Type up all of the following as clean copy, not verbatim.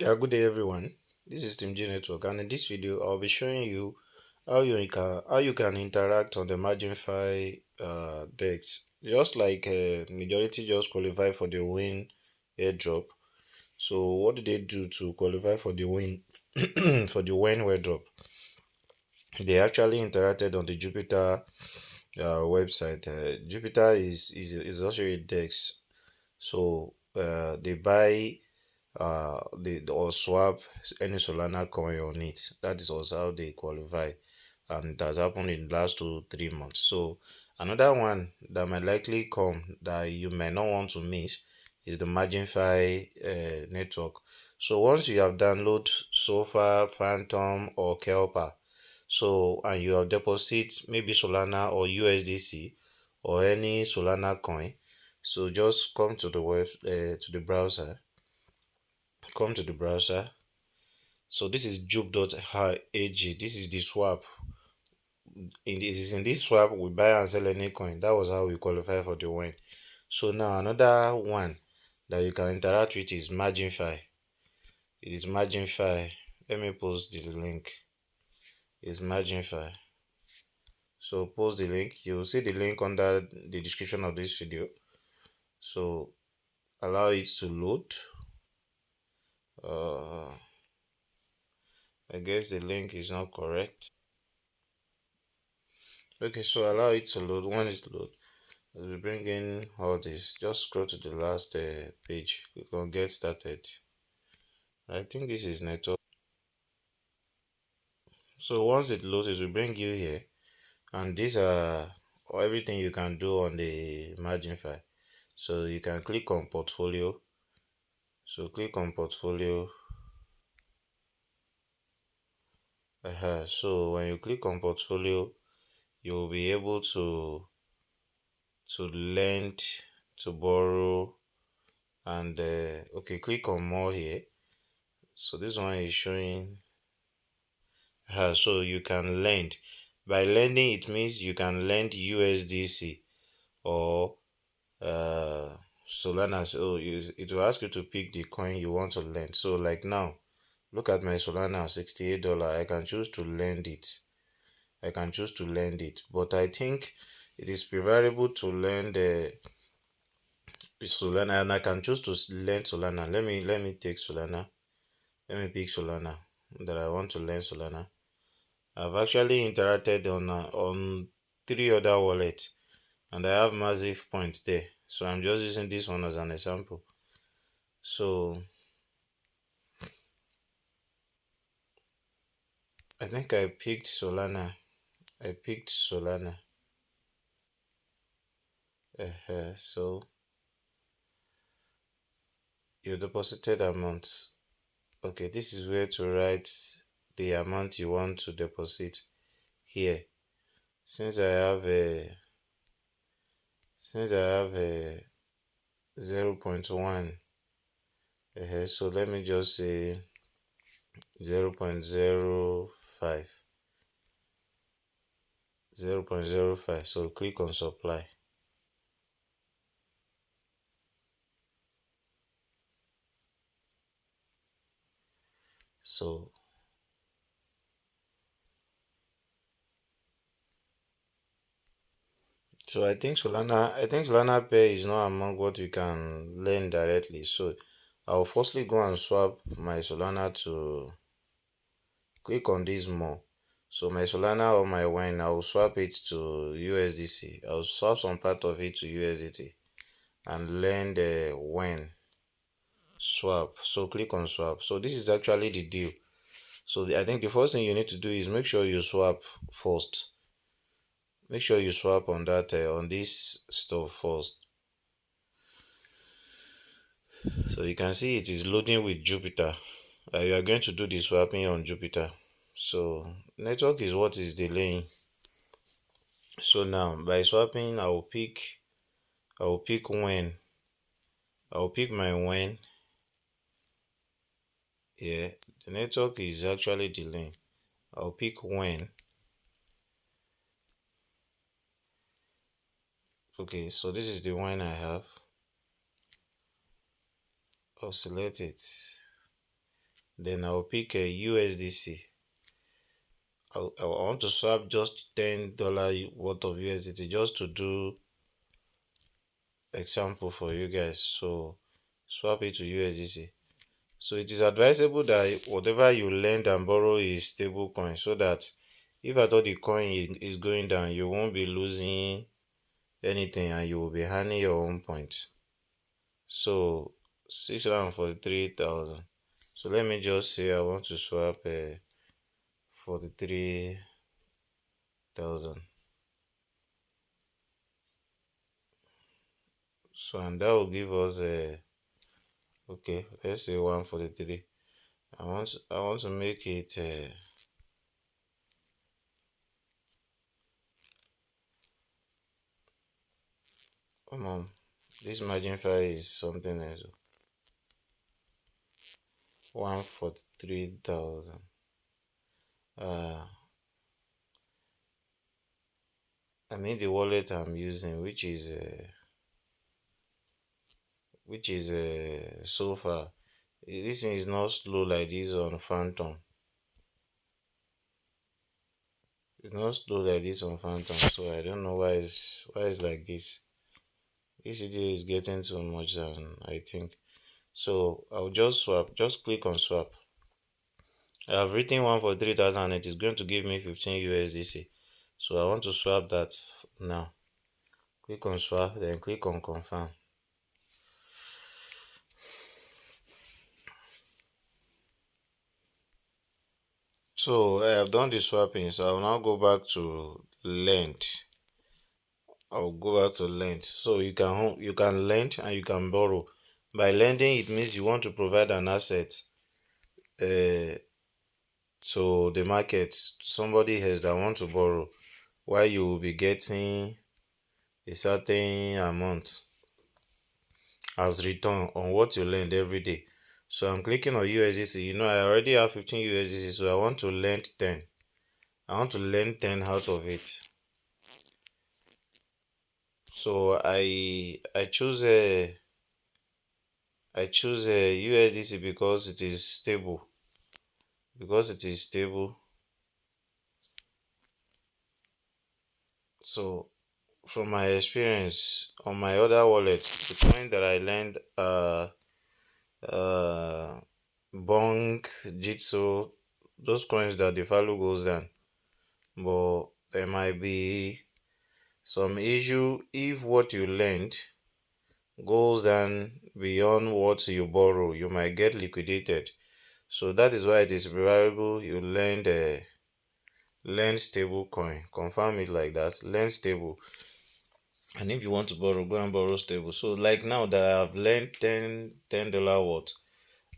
Yeah, good day everyone. This is Team G Network, and in this video I'll be showing you how you can interact on the Marginfi decks. Just like majority just qualify for the win airdrop. So what do they do to qualify for the win for the win airdrop? They actually interacted on the Jupiter website. Jupiter is also a dex. So they buy they or swap any Solana coin on it. That is also how they qualify, and it has happened in the last 2 3 months. So another one that might likely come that you may not want to miss is the Marginfi network. So once you have downloaded Sofa, Phantom, or Kelpa, so and you have deposit maybe Solana or USDC or any Solana coin, so just come to the web to the browser. Come to the browser. So this is jupe.ag. This is the swap. In this swap we buy and sell any coin. That was how we qualify for the win. So now another one that you can interact with is Marginfi. It is Marginfi. Let me post the link. It's Marginfi. So post the link. You will see the link under the description of this video. So allow it to load. Uh, I guess the link is not correct. Okay, so allow it to load. When it load, as we bring in all this, just scroll to the last page. Click on get started. I think this is network. So once it loads, it will bring you here, and these are everything you can do on the margin file. So you can click on portfolio. So click on portfolio. So when you click on portfolio, you will be able to lend, to borrow, and okay, click on more here. So this one is showing so you can lend. By lending, it means you can lend USDC or Solana. So it will ask you to pick the coin you want to lend. So like now, look at my Solana, $68. I can choose to lend it. I can choose to lend it, but I think it is preferable to lend Solana, and I can choose to lend Solana. Let me take Solana. Let me pick Solana that I want to lend Solana. I've actually interacted on three other wallets, and I have massive points there. So I'm just using this one as an example. So I think I picked Solana. I picked Solana. So your deposited amount. Okay, this is where to write the amount you want to deposit here. Since I have a 0.1, so let me just say 0.05. 0.05. So click on supply. So I think Solana Pay is not among what you can learn directly. So I'll firstly go and swap my Solana to click on this more. So my Solana or my wine, I will swap it to USDC. I'll swap some part of it to USDT and learn the wine swap. So click on swap. So this is actually the deal. So I think the first thing you need to do is make sure you swap first. Make sure you swap on that on this stuff first. So you can see it is loading with Jupiter. You are going to do the swapping on Jupiter. So network is what is delaying. So now by swapping, I will pick when. I will pick my when. Yeah, the network is actually delaying. I'll pick when. Okay, so this is the when I have. I'll select it. Then I'll pick a USDC. I want to swap just $10 worth of USDT just to do example for you guys. So swap it to USDC. So it is advisable that whatever you lend and borrow is stable coin, so that if at all the coin is going down, you won't be losing anything and you will be earning your own points. So 643,000. So let me just say I want to swap 43,000. So and that will give us okay, let's say 143. I want to make it come on. This Marginfi is something else. 143,000. Uh I mean the wallet I'm using, which is so far. This thing is not slow like this on Phantom. It's not slow like this on Phantom, so I don't know why it's like this. This video is getting too much than I think. So I'll just swap. Just click on swap. I have written one for 3,000 and it is going to give me 15 USDC. So I want to swap that now. Click on swap, then click on confirm. So I have done the swapping, so I'll now go back to lend. I'll go back to lend. So you can lend and you can borrow. By lending, it means you want to provide an asset uh, to the market, somebody else that want to borrow, while you will be getting a certain amount as return on what you lend every day. So I'm clicking on USDC. I already have 15 USDC, so I want to lend 10. I want to lend 10 out of it. So I choose a USDC because it is stable. Because it is stable. So from my experience on my other wallet, the coin that I lend uh Bong, Jitsu, those coins that the value goes down. But there might be some issue if what you lend goes down beyond what you borrow, you might get liquidated. So that is why it is preferable you lend stable coin. Confirm it like that. Lend stable. And if you want to borrow, go and borrow stable. So like now that I have lent $10 worth,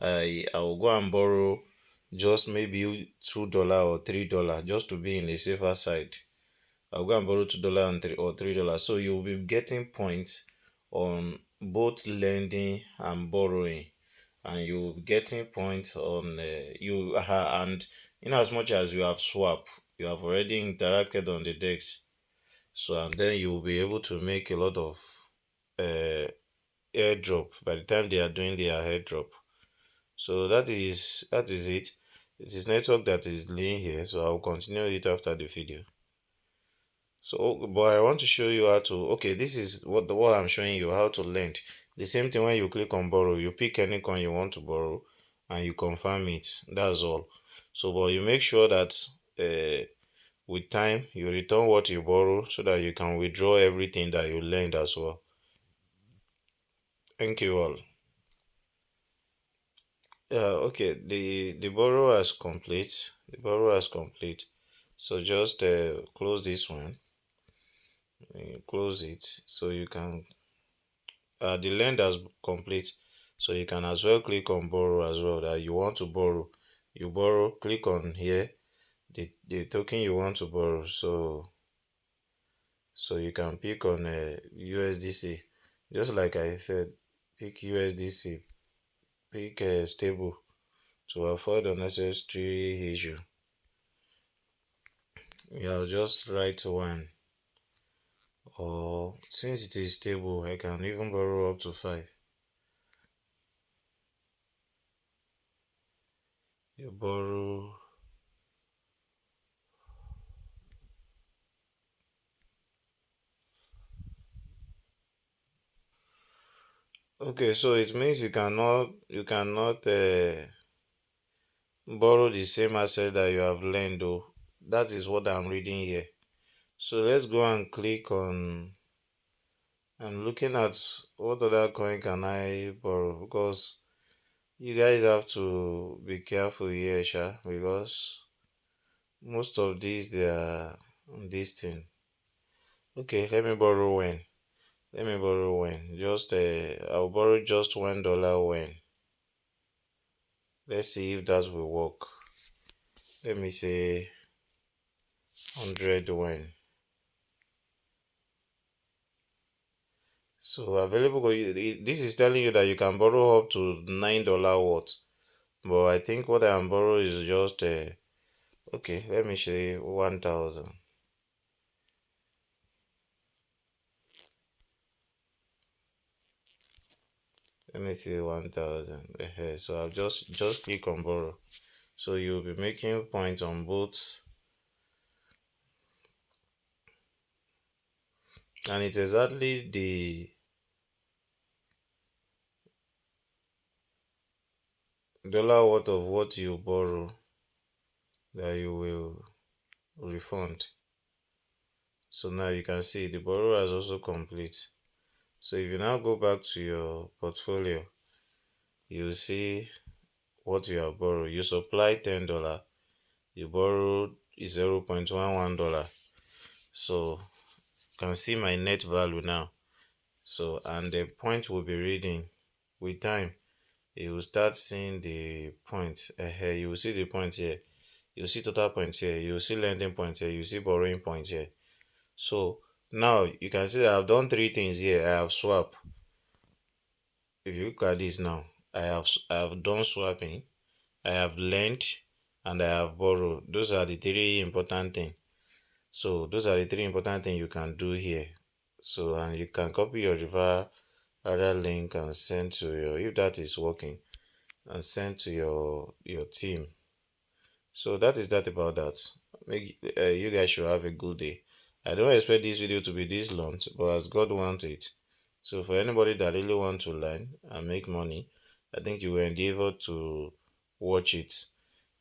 I will go and borrow just maybe $2 or $3 just to be in a safer side. I'll go and borrow $2 and $3. So you'll be getting points on both lending and borrowing, and you'll be getting points on and in as much as you have swap, you have already interacted on the decks. So and then you'll be able to make a lot of uh, airdrop by the time they are doing their airdrop. So that is it. It is network that is laying here, so I'll continue it after the video. So but I want to show you how to, okay, this is what I'm showing you how to lend. The same thing, when you click on borrow, you pick any coin you want to borrow and you confirm it. That's all. So but you make sure that with time you return what you borrow so that you can withdraw everything that you lend as well. Thank you all. Okay, the borrow has complete. The borrow has complete. So just close this one. Close it so you can. The lend has complete. So you can as well click on borrow as well. That you want to borrow. You borrow. Click on here. The token you want to borrow. So you can pick on USDC. Just like I said, pick USDC. Pick stable to avoid unnecessary issue. I'll just write one, or since it is stable I can even borrow up to 5. You borrow. Okay, so it means you cannot borrow the same asset that you have lent though. That is what I'm reading here. So let's go and click on. I'm looking at what other coin can I borrow, because you guys have to be careful here, Sha, because most of these they are this thing. Okay, let me borrow when. Let me borrow when. I'll borrow just $1 when. Let's see if that will work. Let me say 100 when. So available. This is telling you that you can borrow up to $9 worth. But I think what I am borrow is just okay. Let me say 1,000. Let me see 1,000. So I'll just click on borrow. So you'll be making points on both, and it's exactly the dollar worth of what you borrow that you will refund. So now you can see the borrow has also complete. So if you now go back to your portfolio, you see what you have borrowed. You supply $10, you borrowed $0.11. So you can see my net value now. So and the point will be reading with time. You will start seeing the point. You will see the point here. You will see total points here. You will see lending points here. You will see borrowing points here. So now you can see that I've done three things here. I have swap. If you look at this now, I have done swapping, I have lent, and I have borrowed. Those are the three important things. So those are the three important things you can do here. So and you can copy your referral link and send to your, if that is working, and send to your team. So that is that about that. Make you guys should have a good day. I don't expect this video to be this long, but as God wants it. So for anybody that really want to learn and make money, I think you will endeavor to watch it.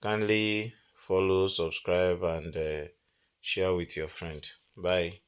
Kindly follow, subscribe, and share with your friend. Bye.